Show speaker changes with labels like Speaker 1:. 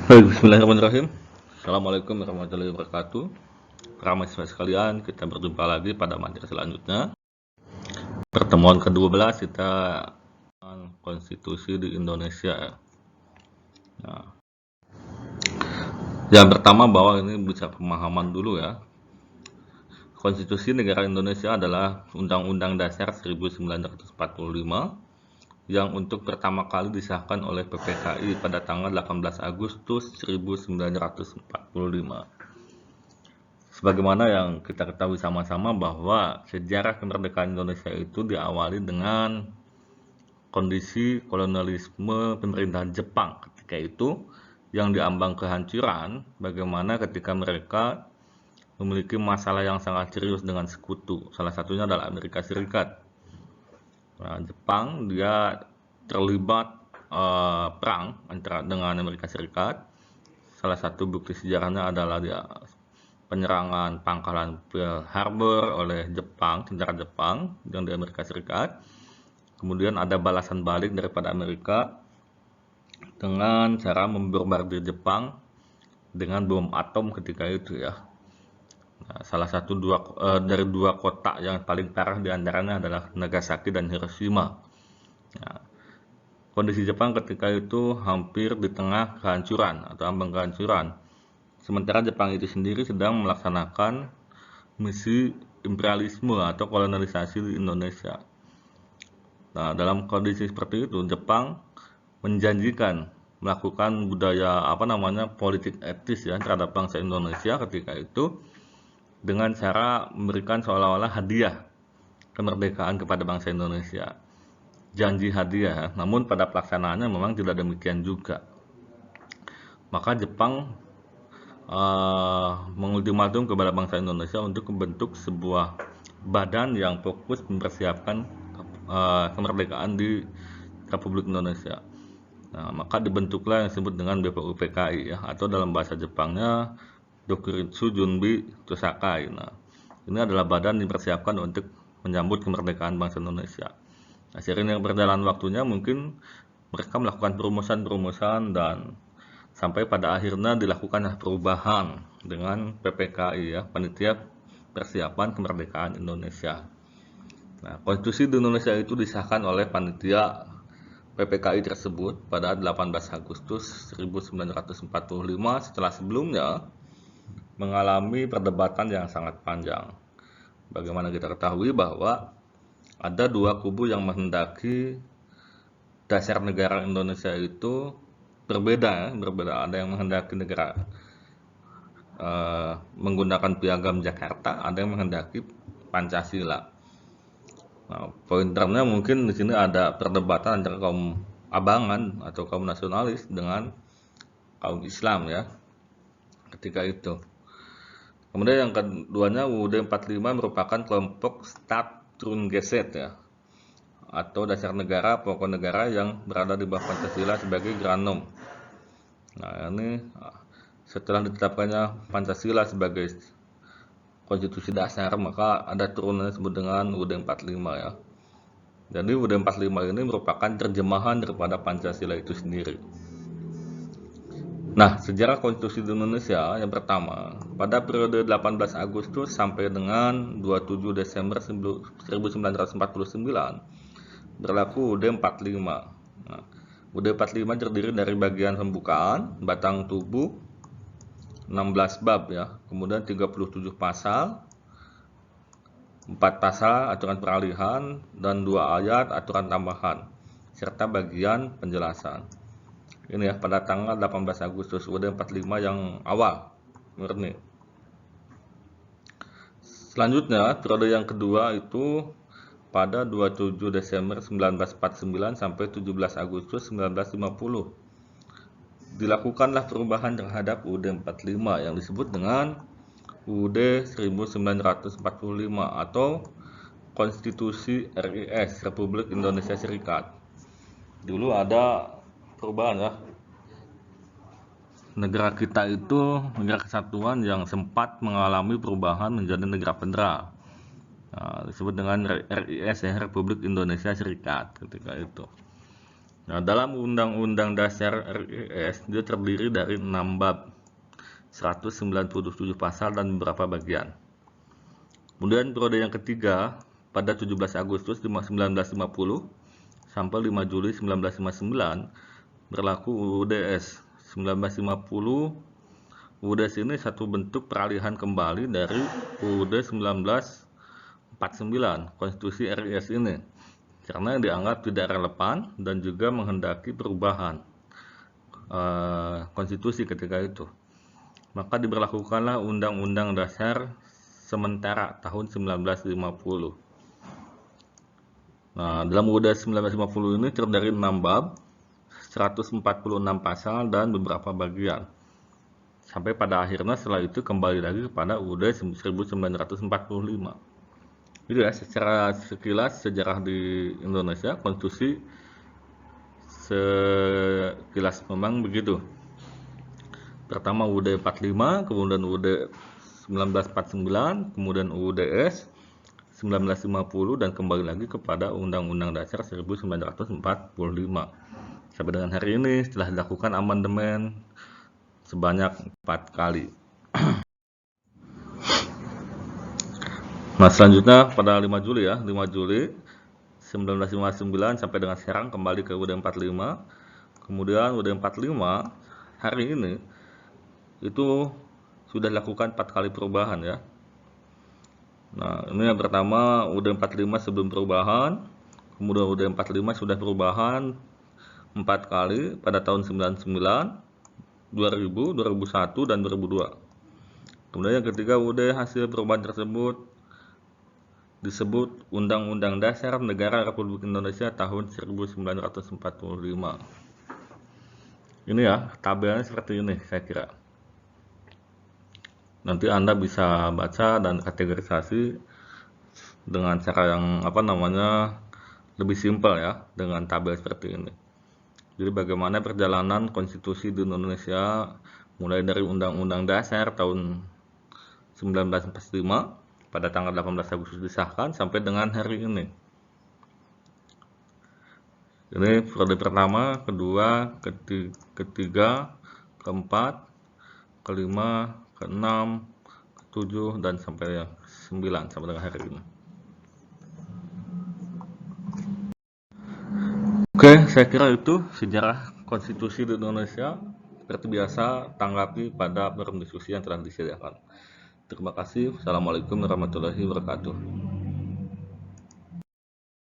Speaker 1: Baik, bismillahirrahmanirrahim. Assalamualaikum warahmatullahi wabarakatuh. Para mahasiswa sekalian, kita berjumpa lagi pada materi selanjutnya. Pertemuan ke-12 kita konstitusi di Indonesia. Nah, yang pertama bahwa ini bisa pemahaman dulu ya. Konstitusi negara Indonesia adalah Undang-Undang Dasar 1945 yang untuk pertama kali disahkan oleh PPKI pada tanggal 18 Agustus 1945. Sebagaimana yang kita ketahui sama-sama bahwa sejarah kemerdekaan Indonesia itu diawali dengan kondisi kolonialisme pemerintahan Jepang ketika itu yang diambang kehancuran, bagaimana ketika mereka memiliki masalah yang sangat serius dengan sekutu, salah satunya adalah Amerika Serikat. Nah, Jepang dia terlibat perang antara dengan Amerika Serikat. Salah satu bukti sejarahnya adalah dia penyerangan pangkalan Pearl Harbor oleh Jepang, tentara Jepang yang di Amerika Serikat. Kemudian ada balasan balik daripada Amerika dengan cara membombardir Jepang dengan bom atom ketika itu ya. Nah, salah satu dari dua kota yang paling parah diantaranya adalah Nagasaki dan Hiroshima. Nah, kondisi Jepang ketika itu hampir di tengah kehancuran atau ambang kehancuran. Sementara Jepang itu sendiri sedang melaksanakan misi imperialisme atau kolonialisasi di Indonesia. Nah, dalam kondisi seperti itu, Jepang menjanjikan melakukan politik etis ya terhadap bangsa Indonesia ketika itu dengan cara memberikan seolah-olah hadiah kemerdekaan kepada bangsa Indonesia. Janji hadiah, namun pada pelaksanaannya memang tidak demikian juga. Maka Jepang mengultimatum kepada bangsa Indonesia untuk membentuk sebuah badan yang fokus mempersiapkan kemerdekaan di Republik Indonesia. Nah, maka dibentuklah yang disebut dengan BPUPKI ya, atau dalam bahasa Jepangnya Dokuritsu Junbi Tosakai. Nah, ini adalah badan dipersiapkan untuk menyambut kemerdekaan bangsa Indonesia. Nah, seiring dengan berjalan waktunya mungkin mereka melakukan perumusan dan sampai pada akhirnya dilakukan perubahan dengan PPKI ya, Panitia Persiapan Kemerdekaan Indonesia. Nah, konstitusi di Indonesia itu disahkan oleh panitia PPKI tersebut pada 18 Agustus 1945 setelah sebelumnya mengalami perdebatan yang sangat panjang. Bagaimana kita ketahui bahwa ada dua kubu yang menghendaki dasar negara Indonesia itu berbeda. Ada yang menghendaki negara menggunakan piagam Jakarta, ada yang menghendaki Pancasila. Nah, pointernya mungkin di sini ada perdebatan antara kaum abangan atau kaum nasionalis dengan kaum Islam ya ketika itu. Kemudian yang keduanya UUD 45 merupakan kelompok Staatsgrundgesetz ya, atau dasar negara, pokok negara yang berada di bawah Pancasila sebagai Granum. Nah, ini setelah ditetapkannya Pancasila sebagai konstitusi dasar, maka ada turunannya disebut dengan UUD 45 ya. Jadi UUD 45 ini merupakan terjemahan daripada Pancasila itu sendiri. Nah, sejarah konstitusi di Indonesia yang pertama, pada periode 18 Agustus sampai dengan 27 Desember 1949 berlaku UUD 45. Nah, UUD 45 terdiri dari bagian pembukaan, batang tubuh, 16 bab ya, kemudian 37 pasal, 4 pasal aturan peralihan, dan 2 ayat aturan tambahan, serta bagian penjelasan. Ini ya, pada tanggal 18 Agustus UUD 45 yang awal, murni. Selanjutnya, periode yang kedua itu pada 27 Desember 1949 sampai 17 Agustus 1950. Dilakukanlah perubahan terhadap UUD 45 yang disebut dengan UUD 1945 atau Konstitusi RIS Republik Indonesia Serikat. Dulu ada perubahan ya. Negara kita itu negara kesatuan yang sempat mengalami perubahan menjadi negara federal. Nah, disebut dengan RIS ya, Republik Indonesia Serikat ketika itu. Nah, dalam Undang-Undang Dasar RI dia terdiri dari 6 bab, 197 pasal dan beberapa bagian. Kemudian periode yang ketiga pada 17 Agustus 1950 sampai 5 Juli 1959 berlaku UUDS. 1950 UUDS ini satu bentuk peralihan kembali dari UUD 1949 Konstitusi RIS ini karena dianggap tidak relevan dan juga menghendaki perubahan konstitusi ketika itu. Maka diberlakukanlah Undang-Undang Dasar sementara tahun 1950. Nah, dalam UUD 1950 ini terdiri 6 bab, 146 pasal dan beberapa bagian. Sampai pada akhirnya setelah itu kembali lagi kepada UUD 1945. Jadi ya, secara sekilas sejarah di Indonesia, konstitusi sekilas memang begitu. Pertama UUD 45, kemudian UUD 1949, kemudian UUDS 1950 dan kembali lagi kepada Undang-Undang Dasar 1945. Sampai dengan hari ini setelah dilakukan amandemen sebanyak 4 kali. Nah, selanjutnya pada 5 Juli ya, 5 Juli 1959 sampai dengan sekarang kembali ke UUD 45. Kemudian UUD 45 hari ini itu sudah dilakukan 4 kali perubahan ya. Nah, ini yang pertama UUD 45 sebelum perubahan, kemudian UUD 45 sudah perubahan 4 kali pada tahun 99, 2000, 2001, dan 2002. Kemudian yang ketiga UUD hasil perubahan tersebut disebut Undang-Undang Dasar Negara Republik Indonesia tahun 1945. Ini ya, tabelnya seperti ini saya kira. Nanti Anda bisa baca dan kategorisasi dengan cara yang lebih simpel ya, dengan tabel seperti ini. Jadi bagaimana perjalanan konstitusi di Indonesia mulai dari Undang-Undang Dasar tahun 1945 pada tanggal 18 Agustus disahkan sampai dengan hari ini. Ini periode pertama, kedua, ketiga, keempat, kelima, keenam, ketujuh, dan sampai yang 9 sampai dengan hari ini. Oke, saya kira itu sejarah konstitusi di Indonesia. Seperti biasa, tanggapi pada forum diskusi yang telah disediakan. Terima kasih. Assalamualaikum warahmatullahi wabarakatuh.